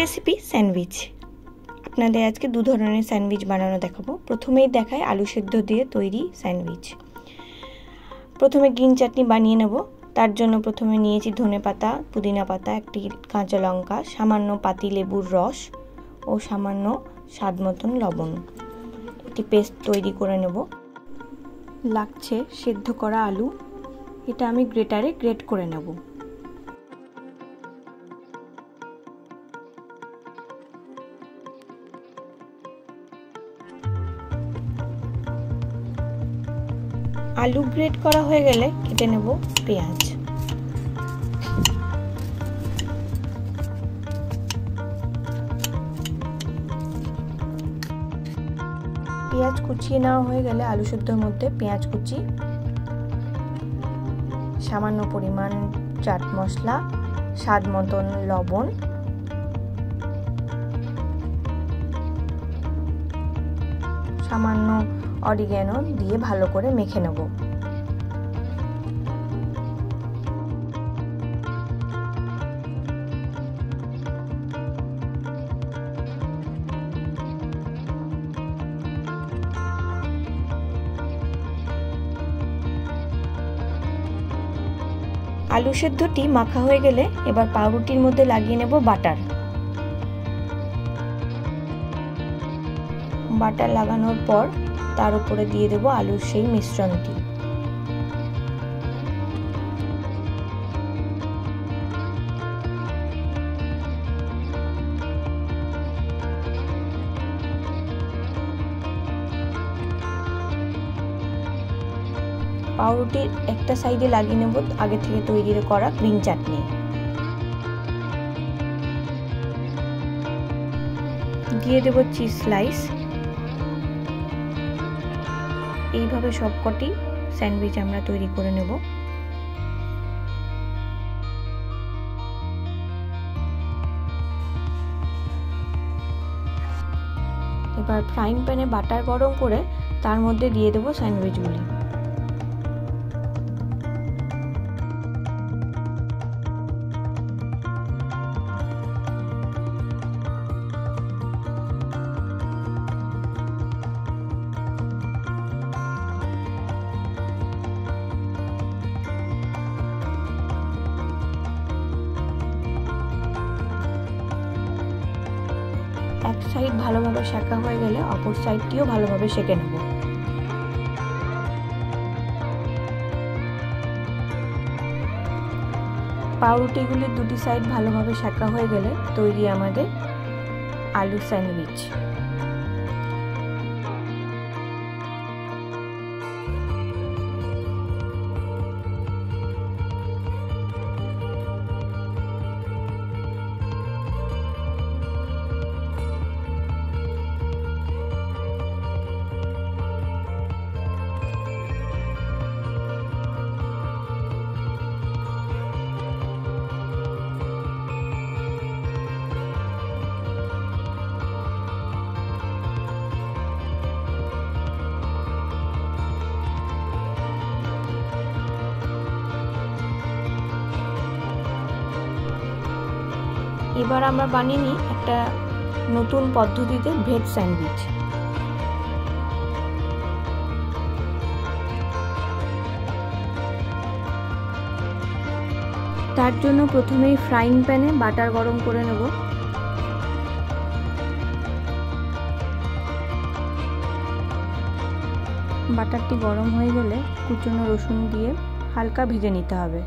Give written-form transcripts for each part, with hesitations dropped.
Recipe sandwich. আপনাদের আজকে দু ধরনের স্যান্ডউইচ বানানো দেখাবো। প্রথমেই দেখায় আলু সেদ্ধ দিয়ে তৈরি স্যান্ডউইচ। প্রথমে গ্রিন চাটনি বানিয়ে নেব। তার জন্য প্রথমে নিয়েছি ধনেপাতা, পুদিনা পাতা, একটি কাঁচা লঙ্কা, সামান্য পাতি লেবুর রস ও সামান্য স্বাদ মতন লবণ। একটি পেস্ট তৈরি করে নেব। লাগছে সেদ্ধ করা আলু, এটা আমি গ্রেটারে গ্রেট করে নেব। আলু গ্রেট করা হয়ে গেলে কেটে নেব পেঁয়াজ। পেঁয়াজ কুচিয়ে নেওয়া হয়ে গেলে আলু সেদ্ধর মধ্যে পেঁয়াজ কুচি, সামান্য পরিমাণ চাট মশলা, স্বাদ মতন লবণ, সামান্য অরিগ্যানো দিয়ে ভালো করে মেখে নেব। আলু সেদ্ধটি মাখা হয়ে গেলে এবার পাউরুটির মধ্যে লাগিয়ে নেব বাটার। বাটার লাগানোর পর তার উপরে দিয়ে দেব আলুর সেই মিশ্রণটি। পাউরুটির একটা সাইডে লাগিয়ে নেব আগে থেকে তৈরি করা গ্রিন চাটনি। দিয়ে দেব চিজ স্লাইস। এইভাবে সবকটি স্যান্ডউইচ আমরা তৈরি করে নেব। এবার ফ্রাইং প্যানে বাটার গরম করে তার মধ্যে দিয়ে দেব স্যান্ডউইচগুলি। এক সাইড ভালোভাবে সেঁকা হয়ে গেলে অপর সাইডটিও ভালোভাবে সেঁকে নেব। পাউরুটিগুলির দুটি সাইড ভালোভাবে সেঁকা হয়ে গেলে তৈরি আমাদের আলু স্যান্ডউইচ। এবার আমরা বানিয়ে নিই একটা নতুন পদ্ধতিতে ভেজ স্যান্ডউইচ। তার জন্য প্রথমেই ফ্রাইং প্যানে বাটার গরম করে নেব। বাটারটি গরম হয়ে গেলে কুচনো রসুন দিয়ে হালকা ভেজে নিতে হবে।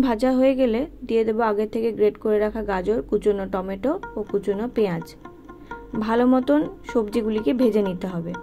ভাজা হয়ে গেলে দিয়ে দেবো আগে থেকে গ্রেট করে রাখা গাজর, কুচনো টমেটো ও কুচনো পেঁয়াজ। ভালো মতন সবজিগুলিকে ভেজে নিতে হবে।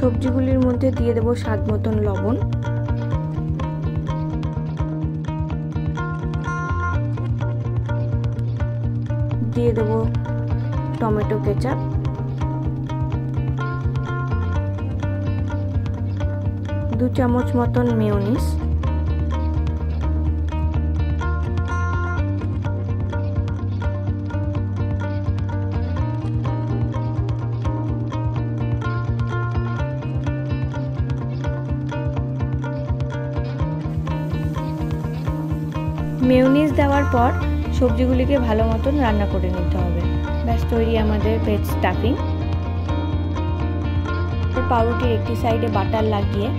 সবজিগুলির মধ্যে দিয়ে দেব স্বাদ মতন লবণ, দিয়ে দেব টমেটো কেচাপ, 2 চামচ মতন মেয়োনিজ, মেয়োনিজ দেওয়ার পর সবজিগুলিকে ভালো মতন রান্না করে নিতে হবে। ব্যাস তৈরি আমাদের ভেজ স্টাফিং। পাউরুটির একটি সাইডে বাটার লাগিয়ে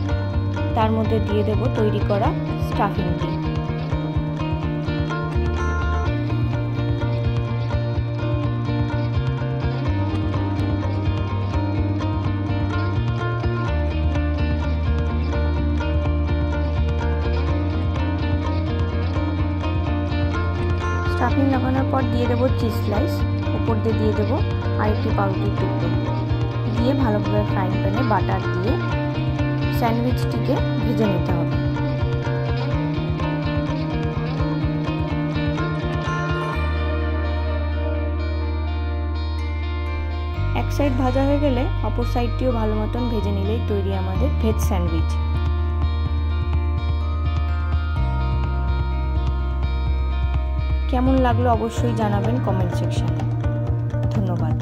তার মধ্যে দিয়ে দেব তৈরি করা স্টাফিংটি। স্টাফিং লাগানোর পর দিয়ে দেবো চিজ স্লাইস, উপর দিয়ে দেবো আরেকটি পাউরুটির টুকরো, দিয়ে ভালোভাবে ফ্রাইং প্যানে বাটার দিয়ে স্যান্ডউইচটিকে ভেজে নিতে হবে। এক সাইড ভাজা হয়ে গেলে অপর সাইডটিও ভালো মতন ভেজে নিলেই তৈরি আমাদের ভেজ স্যান্ডউইচ। কেমন লাগলো অবশ্যই জানাবেন কমেন্ট সেকশনে। ধন্যবাদ।